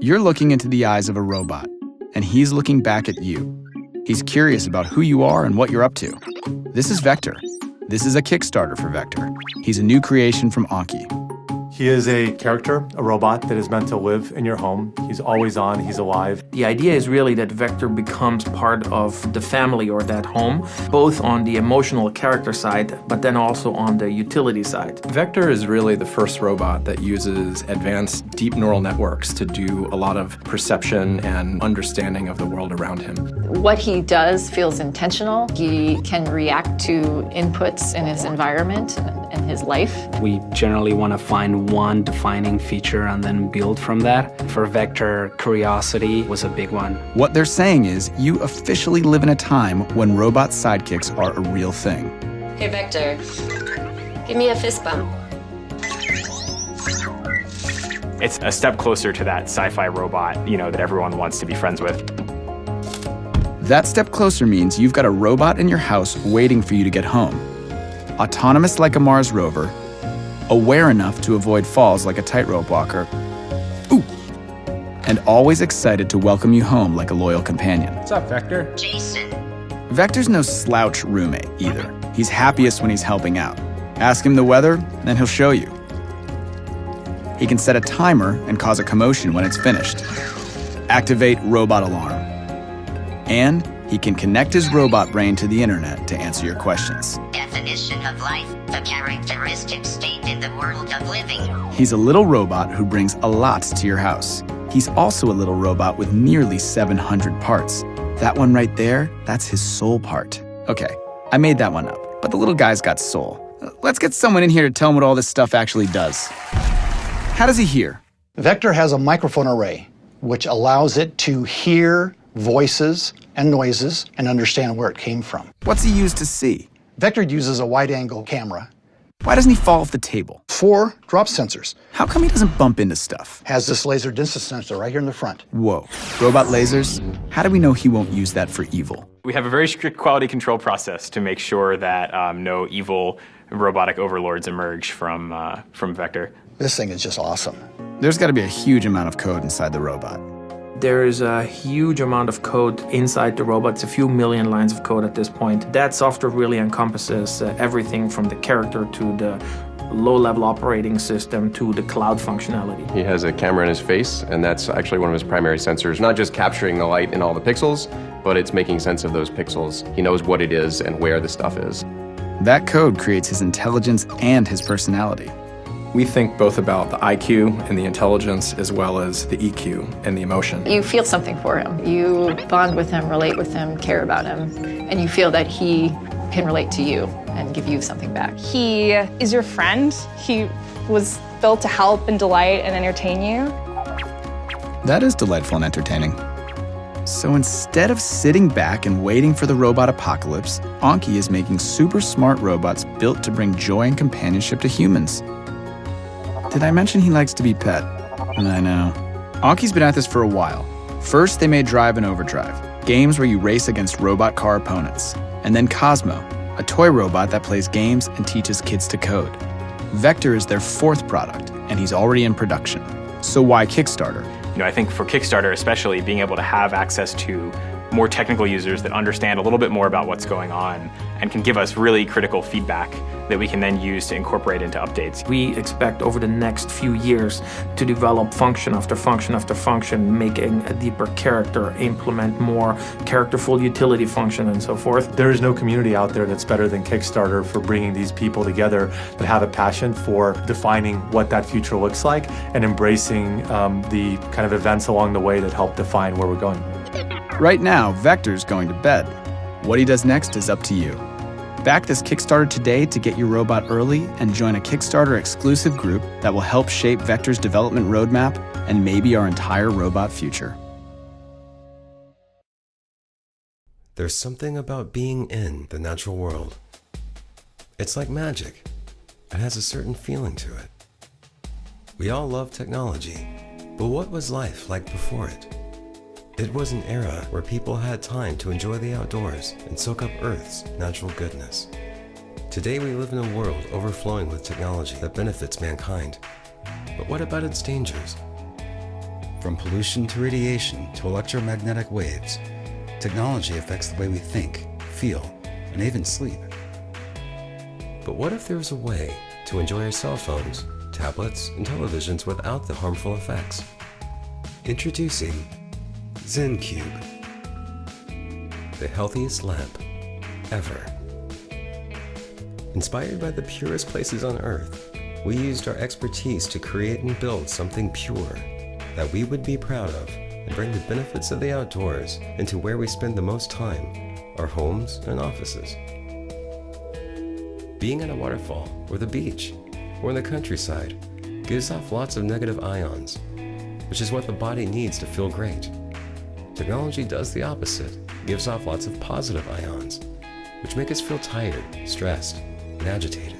You're looking into the eyes of a robot, and he's looking back at you. He's curious about who you are and what you're up to. This is Vector. This is a Kickstarter for Vector. He's a new creation from Anki. He is a character, a robot that is meant to live in your home. He's always on, he's alive. The idea is really that Vector becomes part of the family or that home, both on the emotional character side, but then also on the utility side. Vector is really the first robot that uses advanced deep neural networks to do a lot of perception and understanding of the world around him. What he does feels intentional. He can react to inputs in his environment and his life. We generally want to find one defining feature and then build from that. For Vector, curiosity was a big one. What they're saying is you officially live in a time when robot sidekicks are a real thing. Hey, Vector, give me a fist bump. It's a step closer to that sci-fi robot, that everyone wants to be friends with. That step closer means you've got a robot in your house waiting for you to get home. Autonomous like a Mars rover, aware enough to avoid falls like a tightrope walker, ooh, and always excited to welcome you home like a loyal companion. What's up, Vector? Jason. Vector's no slouch roommate either. He's happiest when he's helping out. Ask him the weather, and he'll show you. He can set a timer and cause a commotion when it's finished. Activate robot alarm. And he can connect his robot brain to the internet to answer your questions. Definition of life, the characteristic state in the world of living. He's a little robot who brings a lot to your house. He's also a little robot with nearly 700 parts. That one right there, that's his soul part. Okay, I made that one up, but the little guy's got soul. Let's get someone in here to tell him what all this stuff actually does. How does he hear? Vector has a microphone array, which allows it to hear voices and noises and understand where it came from. What's he use to see? Vector uses a wide-angle camera. Why doesn't he fall off the table? 4 drop sensors. How come he doesn't bump into stuff? Has this laser distance sensor right here in the front. Whoa, robot lasers? How do we know he won't use that for evil? We have a very strict quality control process to make sure that no evil robotic overlords emerge from Vector. This thing is just awesome. There's got to be a huge amount of code inside the robot. There is a huge amount of code inside the robot. It's a few million lines of code at this point. That software really encompasses everything from the character to the low-level operating system to the cloud functionality. He has a camera in his face, and that's actually one of his primary sensors. Not just capturing the light in all the pixels, but it's making sense of those pixels. He knows what it is and where the stuff is. That code creates his intelligence and his personality. We think both about the IQ and the intelligence as well as the EQ and the emotion. You feel something for him. You bond with him, relate with him, care about him, and you feel that he can relate to you and give you something back. He is your friend. He was built to help and delight and entertain you. That is delightful and entertaining. So instead of sitting back and waiting for the robot apocalypse, Anki is making super smart robots built to bring joy and companionship to humans. Did I mention he likes to be pet? I know. Anki's been at this for a while. First, they made Drive and Overdrive, games where you race against robot car opponents. And then Cosmo, a toy robot that plays games and teaches kids to code. Vector is their 4th product, and he's already in production. So why Kickstarter? I think for Kickstarter especially, being able to have access to more technical users that understand a little bit more about what's going on and can give us really critical feedback that we can then use to incorporate into updates. We expect over the next few years to develop function after function after function, making a deeper character, implement more characterful utility function, and so forth. There is no community out there that's better than Kickstarter for bringing these people together that have a passion for defining what that future looks like and embracing the kind of events along the way that help define where we're going. Right now, Vector's going to bed. What he does next is up to you. Back this Kickstarter today to get your robot early and join a Kickstarter exclusive group that will help shape Vector's development roadmap and maybe our entire robot future. There's something about being in the natural world. It's like magic. It has a certain feeling to it. We all love technology, but what was life like before it? It was an era where people had time to enjoy the outdoors and soak up Earth's natural goodness. Today we live in a world overflowing with technology that benefits mankind. But what about its dangers? From pollution to radiation to electromagnetic waves, technology affects the way we think, feel, and even sleep. But what if there was a way to enjoy our cell phones, tablets, and televisions without the harmful effects? Introducing ZenCube, the healthiest lamp ever. Inspired by the purest places on Earth, we used our expertise to create and build something pure that we would be proud of and bring the benefits of the outdoors into where we spend the most time, our homes and offices. Being at a waterfall or the beach or in the countryside gives off lots of negative ions, which is what the body needs to feel great. Technology does the opposite, gives off lots of positive ions, which make us feel tired, stressed, and agitated.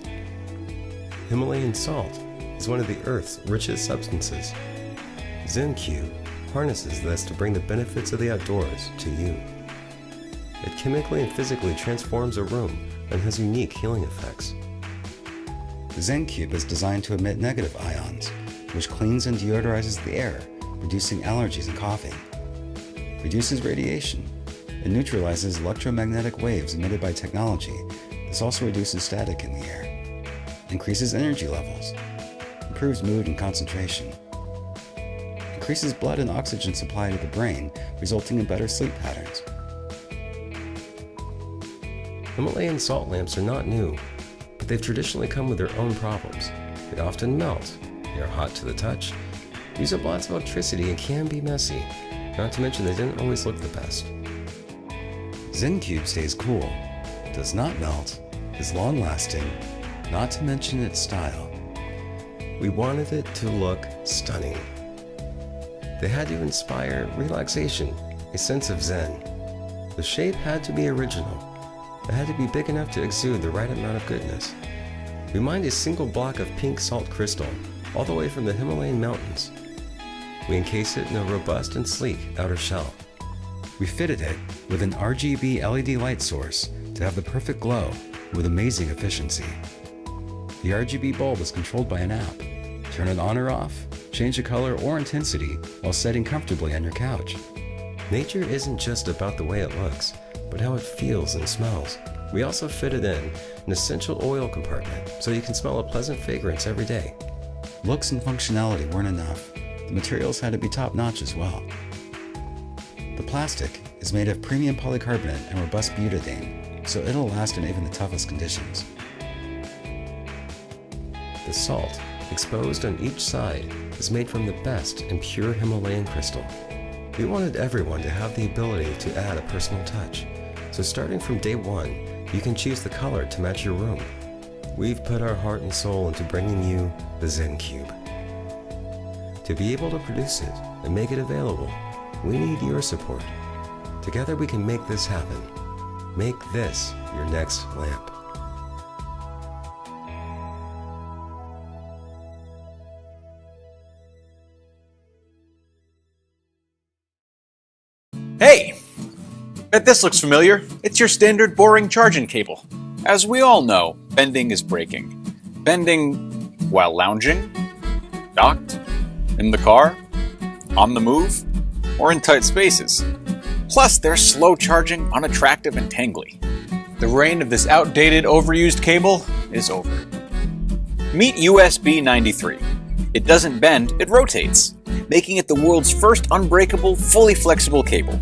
Himalayan salt is one of the Earth's richest substances. ZenCube harnesses this to bring the benefits of the outdoors to you. It chemically and physically transforms a room and has unique healing effects. ZenCube is designed to emit negative ions, which cleans and deodorizes the air, reducing allergies and coughing, reduces radiation, and neutralizes electromagnetic waves emitted by technology. This also reduces static in the air, increases energy levels, improves mood and concentration, increases blood and oxygen supply to the brain, resulting in better sleep patterns. Himalayan salt lamps are not new, but they've traditionally come with their own problems. They often melt, they are hot to the touch, use up lots of electricity, and can be messy, not to mention they didn't always look the best. ZenCube stays cool, does not melt, is long-lasting, not to mention its style. We wanted it to look stunning. They had to inspire relaxation, a sense of zen. The shape had to be original. It had to be big enough to exude the right amount of goodness. We mined a single block of pink salt crystal, all the way from the Himalayan mountains. We encased it in a robust and sleek outer shell. We fitted it with an RGB LED light source to have the perfect glow with amazing efficiency. The RGB bulb is controlled by an app. Turn it on or off, change the color or intensity while sitting comfortably on your couch. Nature isn't just about the way it looks, but how it feels and smells. We also fitted in an essential oil compartment so you can smell a pleasant fragrance every day. Looks and functionality weren't enough. The materials had to be top-notch as well. The plastic is made of premium polycarbonate and robust butadiene, so it'll last in even the toughest conditions. The salt, exposed on each side, is made from the best and pure Himalayan crystal. We wanted everyone to have the ability to add a personal touch, so starting from day one, you can choose the color to match your room. We've put our heart and soul into bringing you the ZenCube. To be able to produce it and make it available, we need your support. Together we can make this happen. Make this your next lamp. Hey! Bet this looks familiar. It's your standard boring charging cable. As we all know, bending is breaking. Bending while lounging, docked, in the car, on the move, or in tight spaces. Plus, they're slow charging, unattractive, and tangly. The reign of this outdated, overused cable is over. Meet USB 93. It doesn't bend, it rotates, making it the world's first unbreakable, fully flexible cable.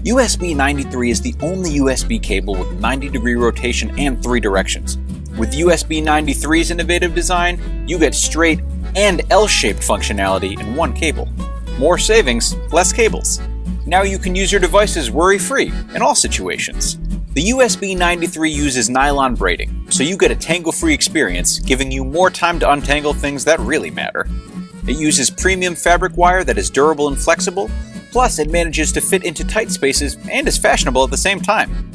USB 93 is the only USB cable with 90-degree rotation and 3 directions. With USB 93's innovative design, you get straight and L-shaped functionality in one cable. More savings, less cables. Now you can use your devices worry-free in all situations. The USB 93 uses nylon braiding, so you get a tangle-free experience, giving you more time to untangle things that really matter. It uses premium fabric wire that is durable and flexible, plus it manages to fit into tight spaces and is fashionable at the same time.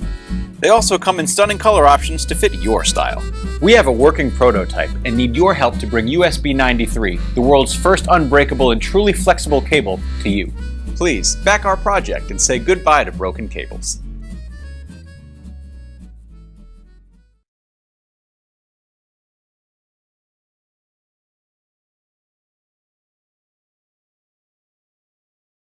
They also come in stunning color options to fit your style. We have a working prototype and need your help to bring USB 93, the world's first unbreakable and truly flexible cable, to you. Please, back our project and say goodbye to broken cables.